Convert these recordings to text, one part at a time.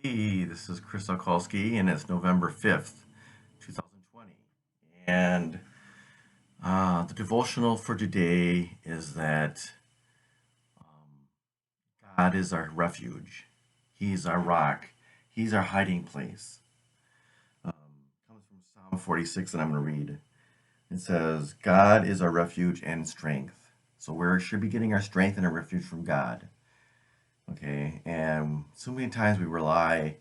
Hey, this is Chris Okolski, and it's November 5th, 2020. And the devotional for today is that um, God is our refuge. He's our rock. He's our hiding place. Um, Comes from Psalm 46, and I'm going to read. It says, God is our refuge and strength. So we should be getting our strength and our refuge from God. Okay, and so many times we rely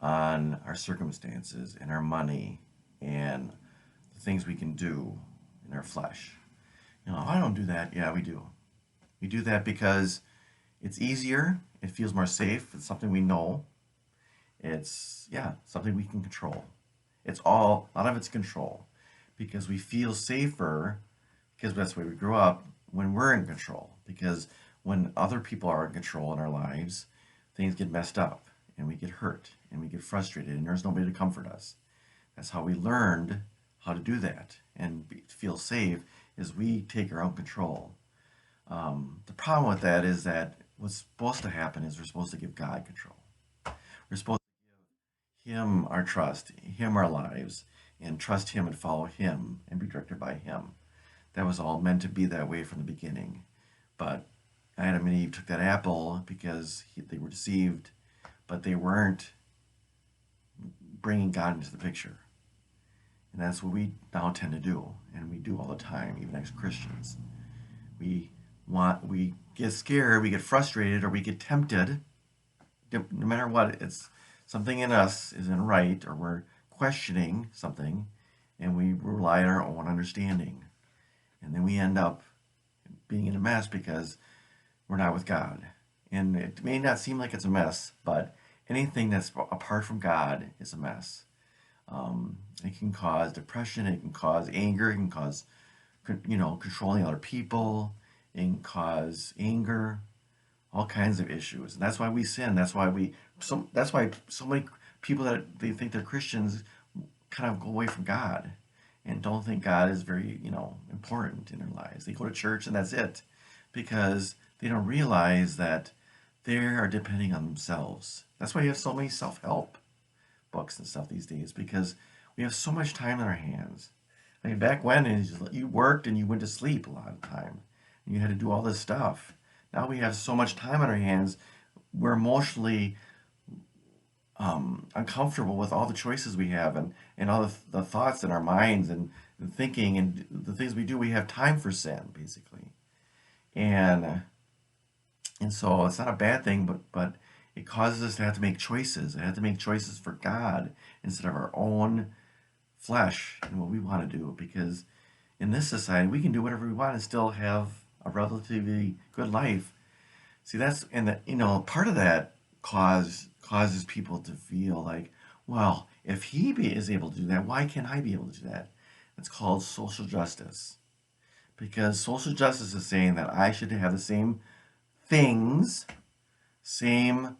on our circumstances and our money and the things we can do in our flesh. I don't do that. Yeah, we do. We do that because it's easier, it feels more safe, it's something we know, it's, yeah, something we can control. A lot of it's control because we feel safer because that's the way we grew up when we're in control. Because when other people are in control in our lives, things get messed up and we get hurt and we get frustrated and there's nobody to comfort us. That's how we learned how to do that and feel safe is we take our own control. The problem with that is that what's supposed to happen is we're supposed to give God control. We're supposed to give Him our trust, Him our lives, and trust Him and follow Him and be directed by Him. That was all meant to be that way from the beginning. But Adam and Eve took that apple because they were deceived, but they weren't bringing God into the picture. And that's what we now tend to do, and we do all the time, even as Christians. We get scared, we get frustrated, or we get tempted. No matter what, it's something in us isn't right, or we're questioning something, and we rely on our own understanding. And then we end up being in a mess because we're not with God. And it may not seem like it's a mess, but anything that's apart from God is a mess. It can cause depression, it can cause anger, it can cause, controlling other people, it can cause anger, all kinds of issues. And that's why we sin. That's why so many people that they think they're Christians kind of go away from God and don't think God is very, important in their lives. They go to church and that's it because they don't realize that they are depending on themselves. That's why you have so many self-help books and stuff these days because we have so much time in our hands. I mean, back when you worked and you went to sleep a lot of the time, and you had to do all this stuff. Now we have so much time on our hands, we're emotionally uncomfortable with all the choices we have and all the thoughts in our minds and thinking and the things we do. We have time for sin, basically. And and so it's not a bad thing, but it causes us to have to make choices. I have to make choices for God instead of our own flesh and what we want to do. Because in this society, we can do whatever we want and still have a relatively good life. See, part of that causes people to feel like, well, if is able to do that, why can't I be able to do that? It's called social justice. Because social justice is saying that I should have the same things, same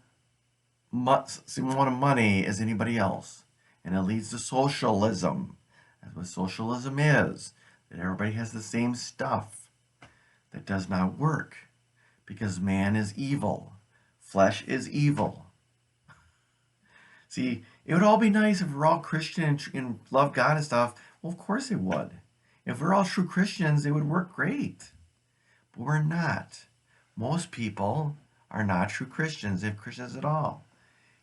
same amount of money as anybody else. And it leads to socialism. That's what socialism is. That everybody has the same stuff. That does not work. Because man is evil. Flesh is evil. See, it would all be nice if we're all Christian and love God and stuff. Well, of course it would. If we're all true Christians, it would work great. But we're not. Most people are not true Christians, if Christians at all.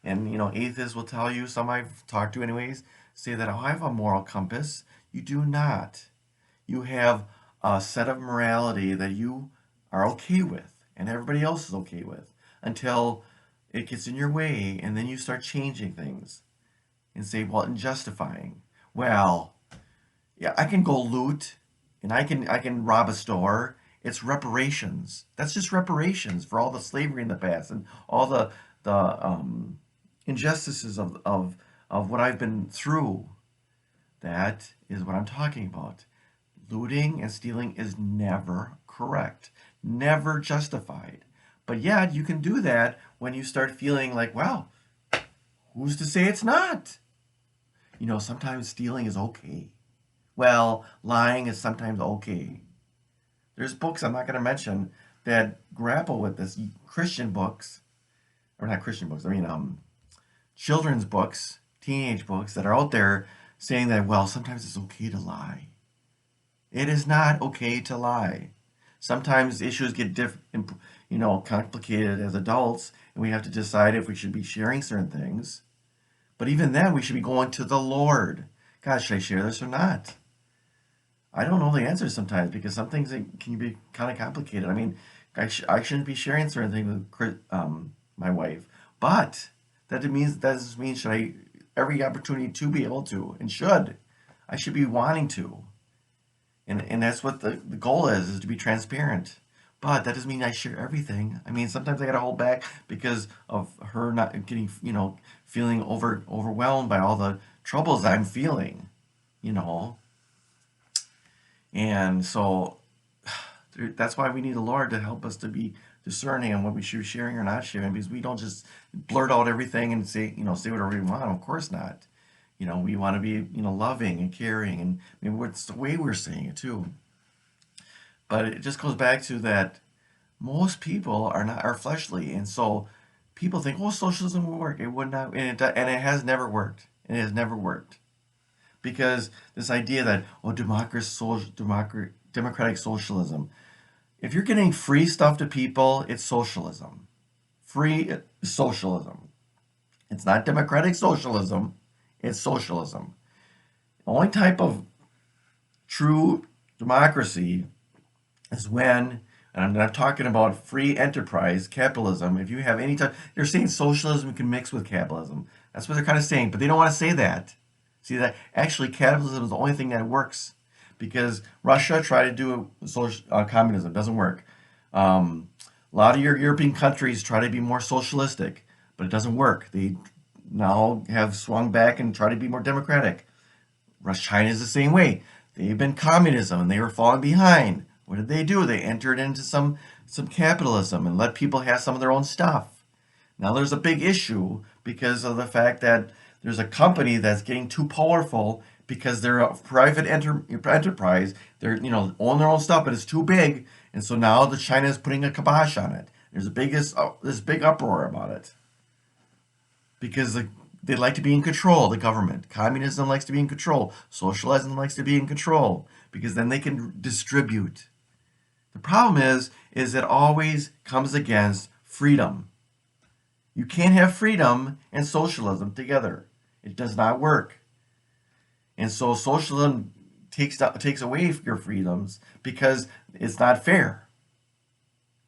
And, atheists will tell you, some I've talked to anyways, say that, oh, I have a moral compass. You do not. You have a set of morality that you are okay with and everybody else is okay with until it gets in your way and then you start changing things and say, well, and justifying. Well, yeah, I can go loot and I can rob a store. It's reparations. That's just reparations for all the slavery in the past and all the injustices of what I've been through. That is what I'm talking about. Looting and stealing is never correct, never justified. But yet you can do that when you start feeling like, well, who's to say it's not? Sometimes stealing is okay. Well, lying is sometimes okay. There's books I'm not going to mention that grapple with this. Christian books, or not Christian books. I mean, children's books, teenage books that are out there saying that, well, sometimes it's okay to lie. It is not okay to lie. Sometimes issues get complicated as adults, and we have to decide if we should be sharing certain things. But even then, we should be going to the Lord. God, should I share this or not? I don't know the answer sometimes because some things can be kind of complicated. I mean, I shouldn't be sharing certain things with my wife, but that doesn't mean should I every opportunity to be able to and should I should be wanting to, and that's what the goal is to be transparent. But that doesn't mean I share everything. I mean, sometimes I gotta hold back because of her not getting feeling overwhelmed by all the troubles I'm feeling, you know. And so that's why we need the Lord to help us to be discerning on what we should be sharing or not sharing, because we don't just blurt out everything and say whatever we want. Of course not. We want to be, loving and caring, and I mean, what's the way we're saying it too. But it just goes back to that most people are fleshly, and so people think, oh, socialism will work. It would not, and it has never worked. It has never worked because this idea that democratic socialism. If you're getting free stuff to people, it's socialism. Free socialism. It's not democratic socialism, it's socialism. The only type of true democracy is when, and I'm not talking about free enterprise, capitalism. If you have any type, they're saying socialism can mix with capitalism. That's what they're kind of saying, but they don't want to say that. See that actually capitalism is the only thing that works because Russia tried to do communism, it doesn't work. A lot of your European countries try to be more socialistic, but it doesn't work. They now have swung back and try to be more democratic. China is the same way. They've been communism and they were falling behind. What did they do? They entered into some capitalism and let people have some of their own stuff. Now there's a big issue because of the fact that there's a company that's getting too powerful because they're a private enterprise. They're own their own stuff, but it's too big, and so now the China is putting a kibosh on it. There's this big uproar about it because they like to be in control. The government, communism likes to be in control. Socialism likes to be in control because then they can distribute. The problem is it always comes against freedom. You can't have freedom and socialism together. It does not work. And so socialism takes away your freedoms because it's not fair.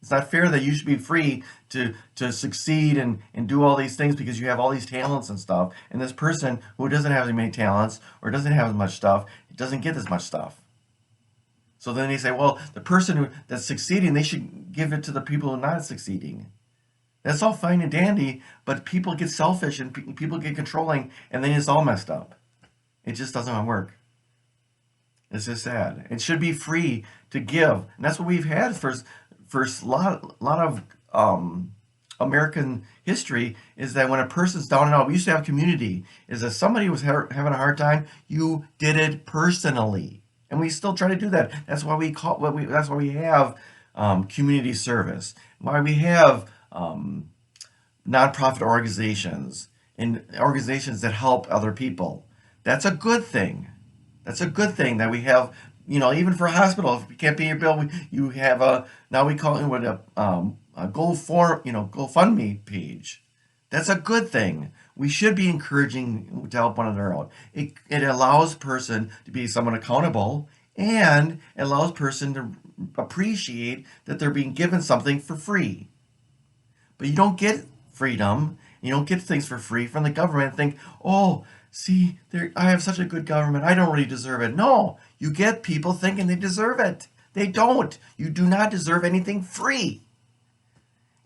It's not fair that you should be free to succeed and do all these things because you have all these talents and stuff. And this person who doesn't have as many talents or doesn't have as much stuff, doesn't get as much stuff. So then they say, well, the person that's succeeding, they should give it to the people who are not succeeding. That's all fine and dandy, but people get selfish and people get controlling, and then it's all messed up. It just doesn't work. It's just sad. It should be free to give, and that's what we've had for a lot of American history. Is that when a person's down and out, we used to have community. Is that somebody was having a hard time, you did it personally, and we still try to do that. That's why That's why we have community service. Why we have nonprofit organizations and organizations that help other people. That's a good thing. That's a good thing that we have. Even for a hospital, if you can't pay your bill, you have now we call it a GoFundMe page. That's a good thing. We should be encouraging to help one another out. It allows person to be someone accountable, and it allows person to appreciate that they're being given something for free. But you don't get freedom, you don't get things for free from the government and think, oh, see, I have such a good government, I don't really deserve it. No, you get people thinking they deserve it. They don't. You do not deserve anything free.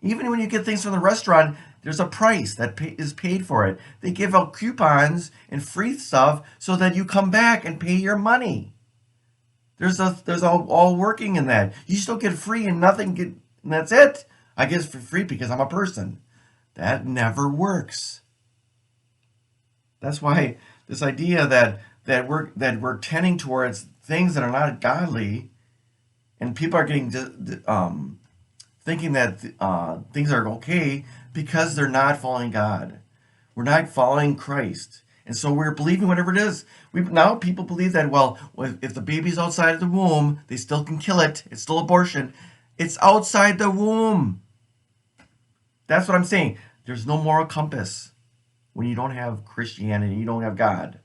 Even when you get things from the restaurant, there's a price that is paid for it. They give out coupons and free stuff so that you come back and pay your money. There's all working in that. You still get free and and that's it. I get it for free because I'm a person. That never works. That's why this idea that we're tending towards things that are not godly, and people are getting thinking that things are okay because they're not following God. We're not following Christ. And so we're believing whatever it is. Now people believe that, well, if the baby's outside of the womb, they still can kill it. It's still abortion. It's outside the womb. That's what I'm saying. There's no moral compass when you don't have Christianity, you don't have God.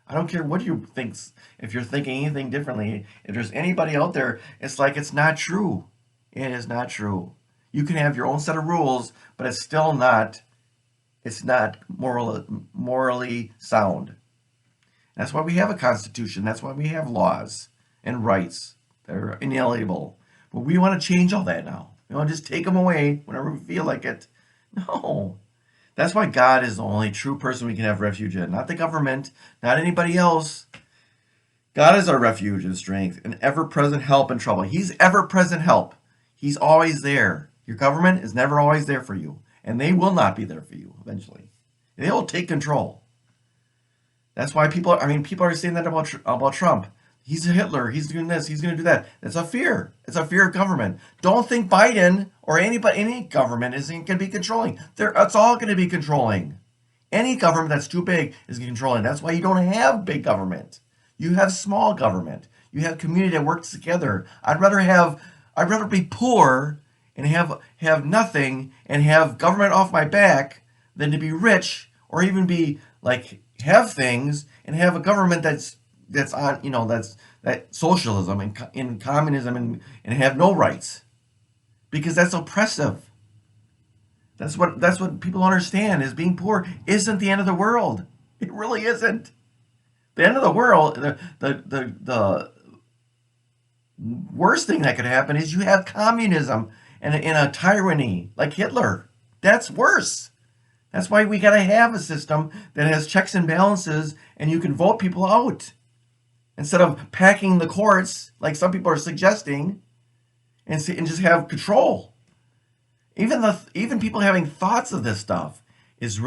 I don't care what you think. If you're thinking anything differently, if there's anybody out there, it's like it's not true. It is not true. You can have your own set of rules, but it's still not. It's not morally sound. That's why we have a constitution. That's why we have laws and rights that are inalienable. But we want to change all that now. We want to just take them away whenever we feel like it. No. That's why God is the only true person we can have refuge in. Not the government, not anybody else. God is our refuge and strength, an ever-present help in trouble. He's ever-present help. He's always there. Your government is never always there for you. And they will not be there for you eventually. They will take control. That's why people are saying that about Trump. He's a Hitler. He's doing this. He's going to do that. It's a fear. It's a fear of government. Don't think Biden or any government isn't going to be controlling. It's all going to be controlling. Any government that's too big is controlling. That's why you don't have big government. You have small government. You have community that works together. I'd rather be poor and have nothing and have government off my back than to be rich or even be like have things and have a government that's on that socialism and in communism and have no rights, because that's oppressive. That's what people understand is being poor isn't the end of the world. It really isn't. The end of the world, the worst thing that could happen is you have communism and a tyranny like Hitler. That's worse. That's why we got to have a system that has checks and balances and you can vote people out instead of packing the courts like some people are suggesting and just have control. Even people having thoughts of this stuff is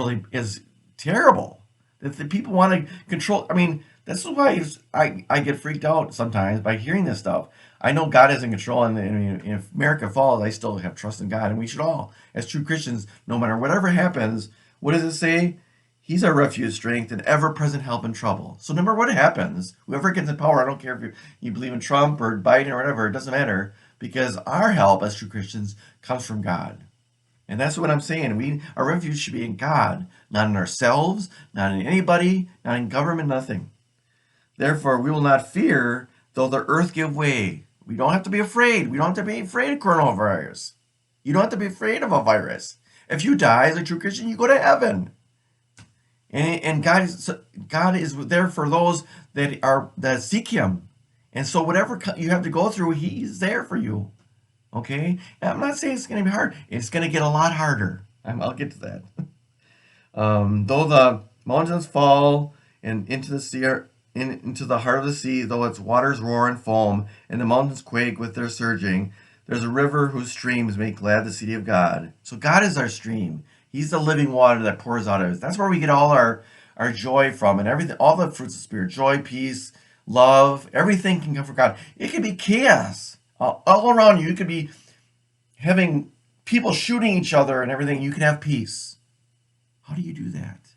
terrible. That the people want to control. I mean, that's why I get freaked out sometimes by hearing this stuff. I know God is in control, and if America falls, I still have trust in God, and we should all, as true Christians, no matter whatever happens, what does it say? He's our refuge, strength, and ever-present help in trouble. So no matter what happens, whoever gets in power, I don't care if you believe in Trump or Biden or whatever, it doesn't matter, because our help as true Christians comes from God. And that's what I'm saying. Our refuge should be in God, not in ourselves, not in anybody, not in government, nothing. Therefore, we will not fear, though the earth give way. We don't have to be afraid. We don't have to be afraid of coronavirus. You don't have to be afraid of a virus. If you die as a true Christian, you go to heaven. And God is there for those that seek Him. And so whatever you have to go through, He's there for you. Okay? And I'm not saying it's going to be hard. It's going to get a lot harder. I'll get to that. Though the mountains fall and into the sea, into the heart of the sea, though its waters roar and foam, and the mountains quake with their surging, there's a river whose streams make glad the city of God. So God is our stream. He's the living water that pours out of us. That's where we get all our joy from and everything, all the fruits of the Spirit, joy, peace, love, everything can come from God. It can be chaos all around you. You could be having people shooting each other and everything. You can have peace. How do you do that?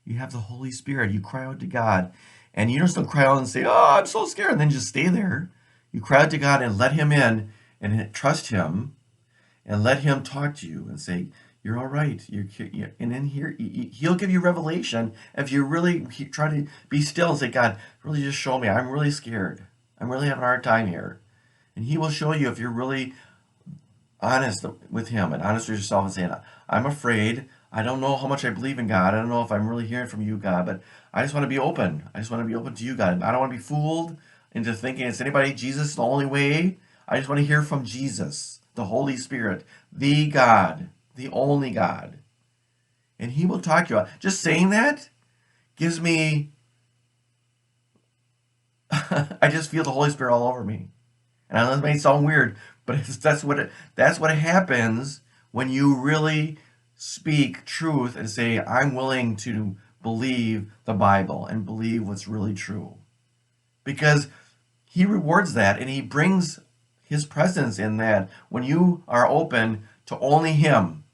You have the Holy Spirit. You cry out to God. And you just don't cry out and say, oh, I'm so scared, and then just stay there. You cry out to God and let Him in and trust Him and let Him talk to you and say, you're all right. And then He'll give you revelation if you really try to be still and say, God, really just show me. I'm really scared. I'm really having a hard time here. And He will show you if you're really honest with Him and honest with yourself and saying, I'm afraid. I don't know how much I believe in God. I don't know if I'm really hearing from you, God, but I just want to be open. I just want to be open to you, God. I don't want to be fooled into thinking it's anybody. Jesus is the only way. I just want to hear from Jesus, the Holy Spirit, the God, the only God. And He will talk to you. Just saying that gives me, I just feel the Holy Spirit all over me. And I know this may sound weird, but that's what happens when you really speak truth and say, I'm willing to believe the Bible and believe what's really true. Because He rewards that and He brings His presence in that when you are open to only Him.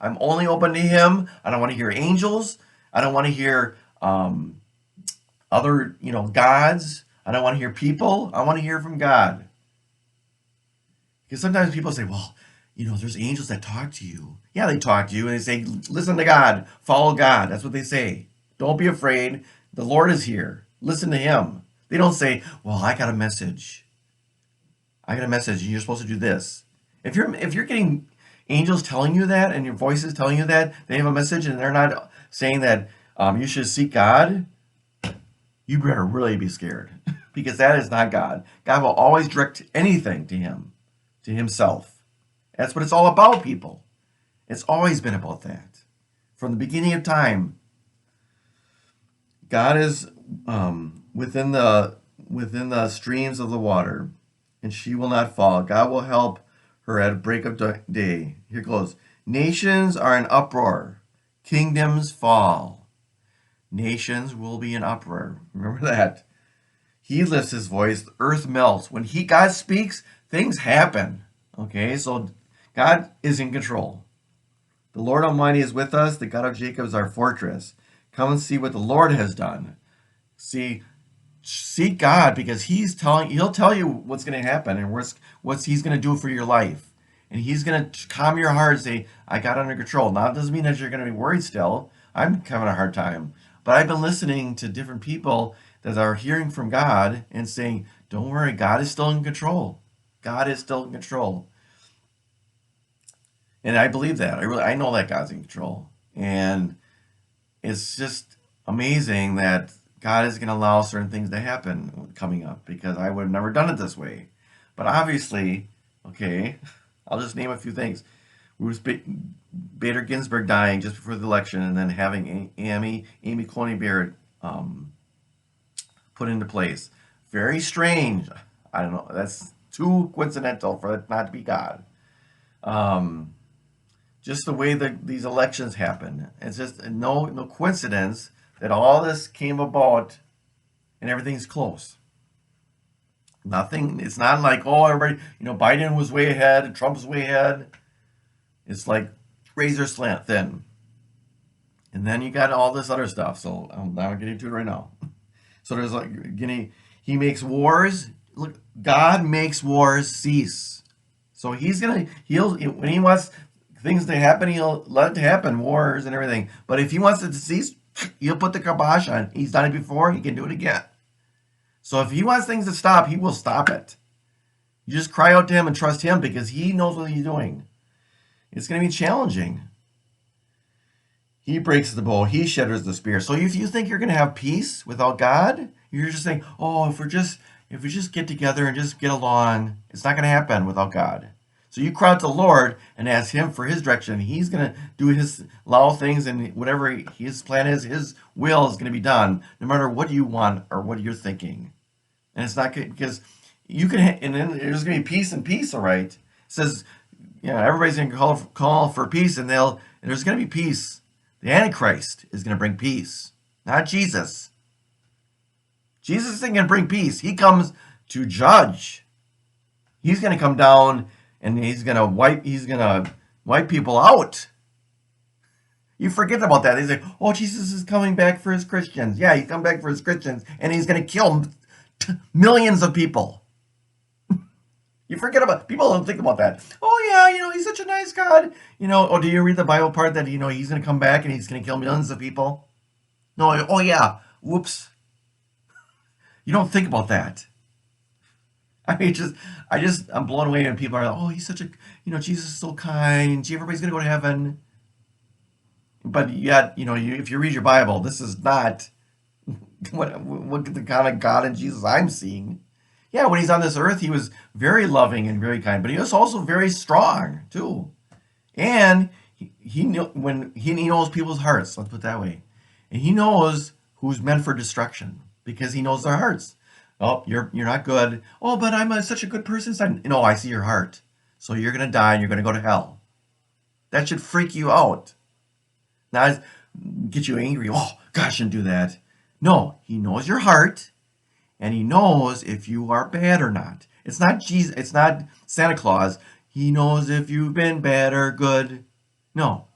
I'm only open to Him. I don't want to hear angels. I don't want to hear other, gods. I don't want to hear people. I want to hear from God. Because sometimes people say, well, there's angels that talk to you. Yeah, they talk to you and they say, listen to God, follow God. That's what they say. Don't be afraid. The Lord is here. Listen to him. They don't say, well, I got a message. I got a message and you're supposed to do this. If you're getting angels telling you that and your voice is telling you that they have a message and they're not saying that you should seek God, you better really be scared because that is not God. God will always direct anything to him, to himself. That's what it's all about, people. It's always been about that. From the beginning of time, God is within the streams of the water, and she will not fall. God will help her at break of day. Here goes. Nations are in uproar. Kingdoms fall. Nations will be in uproar. Remember that. He lifts his voice, the earth melts. When God speaks, things happen. Okay, so God is in control. The Lord Almighty is with us. The God of Jacob is our fortress. Come and see what the Lord has done. Seek God because he'll tell you what's going to happen and what he's going to do for your life. And he's going to calm your heart and say, I got under control. Now, it doesn't mean that you're going to be worried still. I'm having a hard time. But I've been listening to different people that are hearing from God and saying, don't worry, God is still in control. God is still in control. And I believe that. I know that God's in control. And it's just amazing that God is going to allow certain things to happen coming up because I would have never done it this way. But obviously, okay, I'll just name a few things. Ruth Bader Ginsburg dying just before the election and then having Amy Coney Barrett put into place. Very strange. I don't know. That's too coincidental for it not to be God. Um, just the way that these elections happen. It's just no coincidence that all this came about and everything's close. Nothing. It's not like, oh, everybody, Biden was way ahead, Trump's way ahead. It's like razor slant thin. And then you got all this other stuff. So I'm not getting into it right now. So there's he makes wars. Look, God makes wars cease. So he'll when he wants things to happen, he'll let it happen, wars and everything. But if he wants it to cease, he'll put the kibosh on. He's done it before, he can do it again. So if he wants things to stop, he will stop it. You just cry out to him and trust him because he knows what he's doing. It's going to be challenging. He breaks the bow, he shatters the spear. So if you think you're going to have peace without God, you're just saying, oh, if we just get together and just get along, it's not going to happen without God. So you cry out to the Lord and ask him for his direction. He's going to do allow things and whatever his plan is, his will is going to be done, no matter what you want or what you're thinking. And it's not good because and then there's going to be peace and peace, all right? It says, everybody's going to call for peace and there's going to be peace. The Antichrist is going to bring peace, not Jesus. Jesus isn't going to bring peace. He comes to judge. He's going to come down and he's going to wipe people out. You forget about that. They say, oh, Jesus is coming back for his Christians. Yeah, he's coming back for his Christians, and he's going to kill millions of people. You forget about people don't think about that. Oh yeah, he's such a nice God. Oh, do you read the Bible part that he's going to come back and he's going to kill millions of people? No. Oh yeah. Whoops. You don't think about that. I mean, I'm blown away when people are like, oh, he's such a, Jesus is so kind. Everybody's going to go to heaven. But yet, if you read your Bible, this is not what the kind of God and Jesus I'm seeing. Yeah, when he's on this earth, he was very loving and very kind, but he was also very strong too. And he knows people's hearts. Let's put it that way, and he knows who's meant for destruction because he knows their hearts. Oh, you're not good. Oh, but I'm such a good person. No, I see your heart. So you're gonna die and you're gonna go to hell. That should freak you out. Not get you angry. Oh, God, I shouldn't do that. No, he knows your heart. And he knows if you are bad or not. It's not Jesus. It's not Santa Claus. He knows if you've been bad or good. No.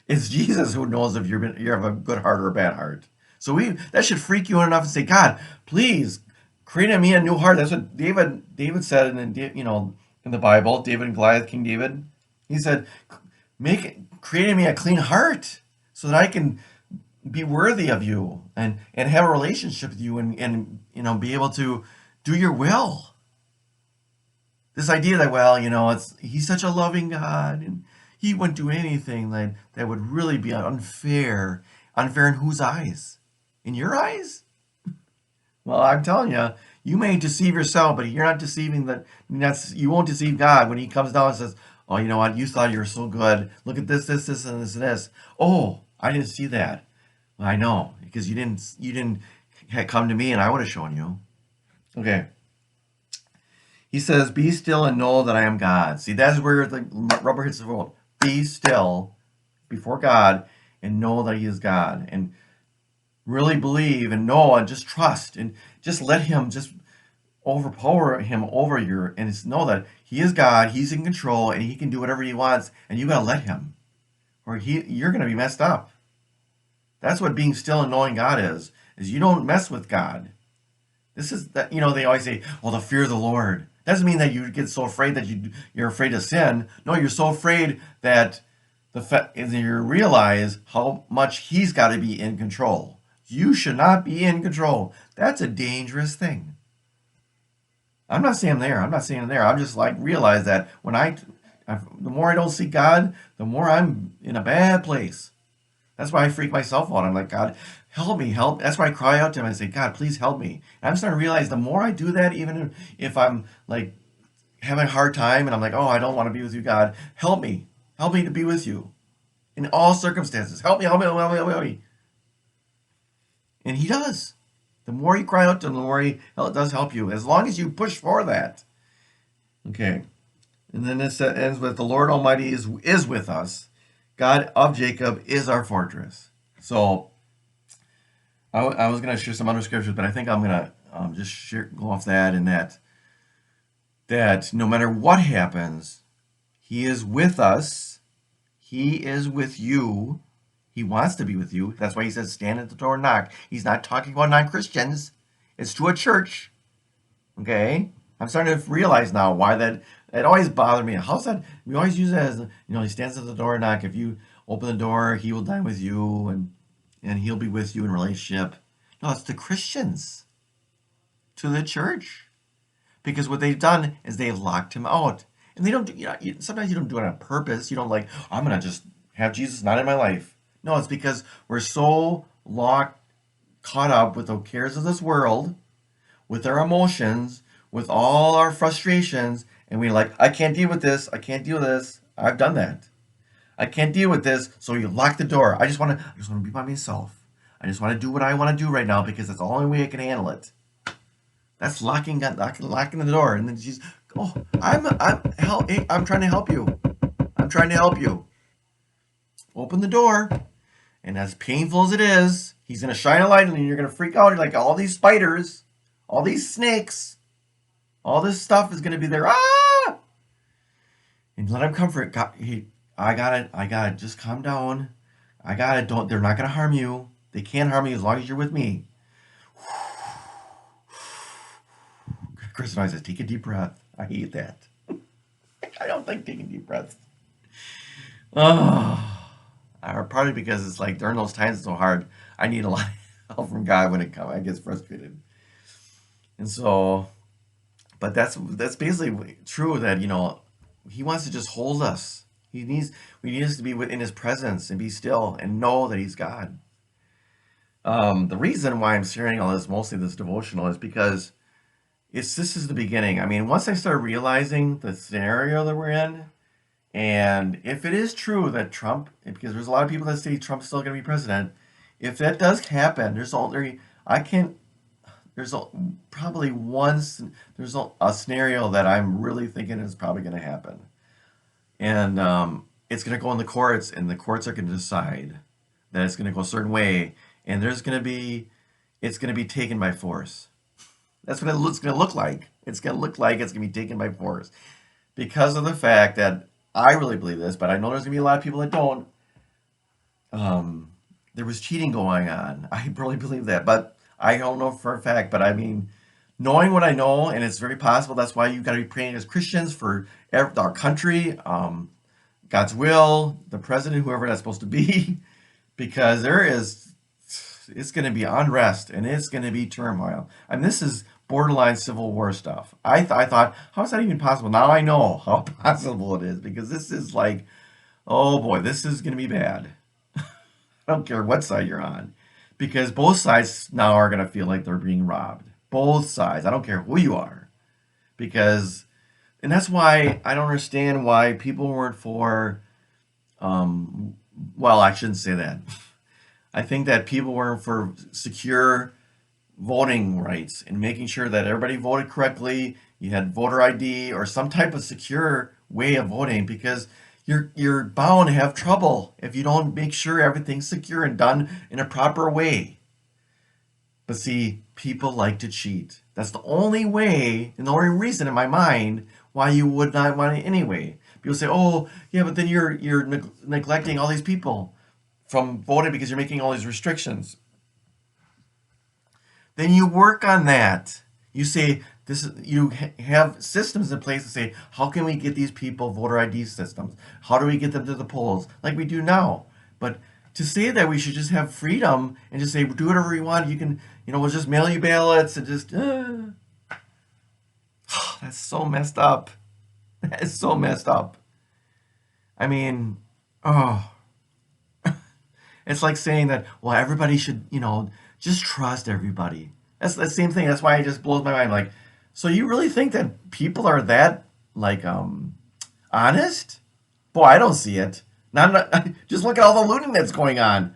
It's Jesus who knows if you have a good heart or a bad heart. So that should freak you enough and say, God, please create in me a new heart. That's what David said in the Bible. David and Goliath, King David. He said, create in me a clean heart so that I can be worthy of you and have a relationship with you and be able to do your will. This idea that, well, he's such a loving God and he wouldn't do anything that would really be unfair. Unfair in whose eyes? In your eyes? Well, I'm telling you, you may deceive yourself, but you're not deceiving you won't deceive God when he comes down and says, oh, you know what? You thought you were so good. Look at this, and this, and this. Oh, I didn't see that. Well, I know because you didn't come to me and I would have shown you. Okay. He says, be still and know that I am God. See, that's where the rubber hits the road. Be still before God and know that he is God. And really believe and know and just trust and just let him just overpower him over your and just know that he is God, he's in control, and he can do whatever he wants, and you gotta let him. Or you're gonna be messed up. That's what being still and knowing God is you don't mess with God. This is that they always say, well, the fear of the Lord. Doesn't mean that you get so afraid that you're afraid to sin. No, you're so afraid that you realize how much he's got to be in control. You should not be in control. That's a dangerous thing. I'm not saying there. I'm not saying there. I'm just like realize that the more I don't see God, the more I'm in a bad place. That's why I freak myself out. I'm like, God, help me, help. That's why I cry out to him. I say, God, please help me. And I'm starting to realize the more I do that, even if I'm like having a hard time and I'm like, oh, I don't want to be with you, God, help me. Help me to be with you in all circumstances. Help me, help me, help me, help me, help me. And he does. The more you cry out to him, the more he does help you, as long as you push for that. Okay. And then this ends with the Lord Almighty is with us. God of Jacob is our fortress. So I was going to share some other scriptures, but I think I'm going to go off that and that no matter what happens, he is with us. He is with you. He wants to be with you. That's why he says, stand at the door and knock. He's not talking about non-Christians. It's to a church. Okay? I'm starting to realize now why that always bothered me. How's that? We always use it as, he stands at the door and knock. If you open the door, he will dine with you and he'll be with you in relationship. No, it's the Christians, to the church. Because what they've done is they've locked him out. And they don't sometimes you don't do it on purpose. You don't like, I'm going to just have Jesus not in my life. No, it's because we're so caught up with the cares of this world, with our emotions, with all our frustrations, and we're like, I can't deal with this. I can't deal with this. I've done that. I can't deal with this. So you lock the door. I just want to be by myself. I just want to do what I want to do right now because that's the only way I can handle it. That's locking the door, and then she's, oh, I'm trying to help you. I'm trying to help you. Open the door, and as painful as it is, he's gonna shine a light, and you're gonna freak out. You're like, all these spiders, all these snakes, all this stuff is gonna be there. Ah! And let him comfort. God, I got it. I got it. Just calm down. I got it. They're not gonna harm you. They can't harm you as long as you're with me. Chris and I says, take a deep breath. I hate that. I don't like taking deep breaths. Oh, probably because it's like during those times it's so hard. I need a lot of help from God when I get frustrated. And so, but that's basically true that He wants to just hold us. We need us to be in His presence and be still and know that He's God. The reason why I'm sharing all this, mostly this devotional, is because this is the beginning. I mean, once I start realizing the scenario that we're in, and if it is true that Trump, because there's a lot of people that say Trump's still going to be president, if that does happen, there's a scenario that I'm really thinking is probably going to happen, and it's going to go in the courts, and the courts are going to decide that it's going to go a certain way, and it's going to be taken by force. That's what it's going to look like. It's going to look like it's going to be taken by force because of the fact that I really believe this, but I know there's going to be a lot of people that don't. um, there was cheating going on. I really believe that, but I don't know for a fact. But I mean, knowing what I know, and it's very possible. That's why you got to be praying as Christians for our country, God's will, the president, whoever that's supposed to be, because it's going to be unrest and it's going to be turmoil. I mean, this is borderline civil war stuff. I thought, how is that even possible? Now I know how possible it is because this is like, oh boy, this is going to be bad. I don't care what side you're on, because both sides now are going to feel like they're being robbed. Both sides. I don't care who you are, because, and that's why I don't understand why people weren't for. Um, well, I shouldn't say that. I think that people weren't for secure voting rights and making sure that everybody voted correctly. You had voter ID or some type of secure way of voting, because you're bound to have trouble if you don't make sure everything's secure and done in a proper way. But see, people like to cheat. That's the only way and the only reason in my mind why you would not want it anyway. People say, "Oh, yeah, but then you're neglecting all these people from voting because you're making all these restrictions." Then you work on that. You say this is, you have systems in place to say, how can we get these people voter ID systems? How do we get them to the polls like we do now? But to say that we should just have freedom and just say do whatever you want, you can, we'll just mail you ballots and just that's so messed up. That is so messed up. I mean, oh, it's like saying that, well, everybody should, just trust everybody. That's the same thing. That's why it just blows my mind. Like, so you really think that people are that, like, honest? Boy, I don't see it. Just look at all the looting that's going on.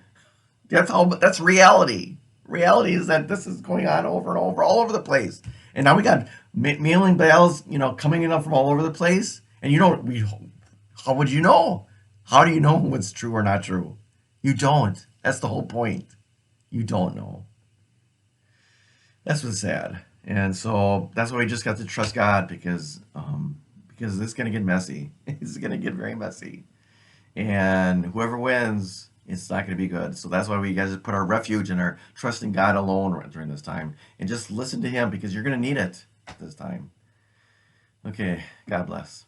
That's reality. Reality is that this is going on over and over, all over the place. And now we got mailing ballots, coming in from all over the place. And how would you know? How do you know what's true or not true? You don't. That's the whole point. You don't know. That's what's sad. And so that's why we just got to trust God, because it's going to get messy. It's going to get very messy. And whoever wins, it's not going to be good. So that's why we guys put our refuge and our trust in God alone during this time, and just listen to Him, because you're going to need it this time. Okay, God bless.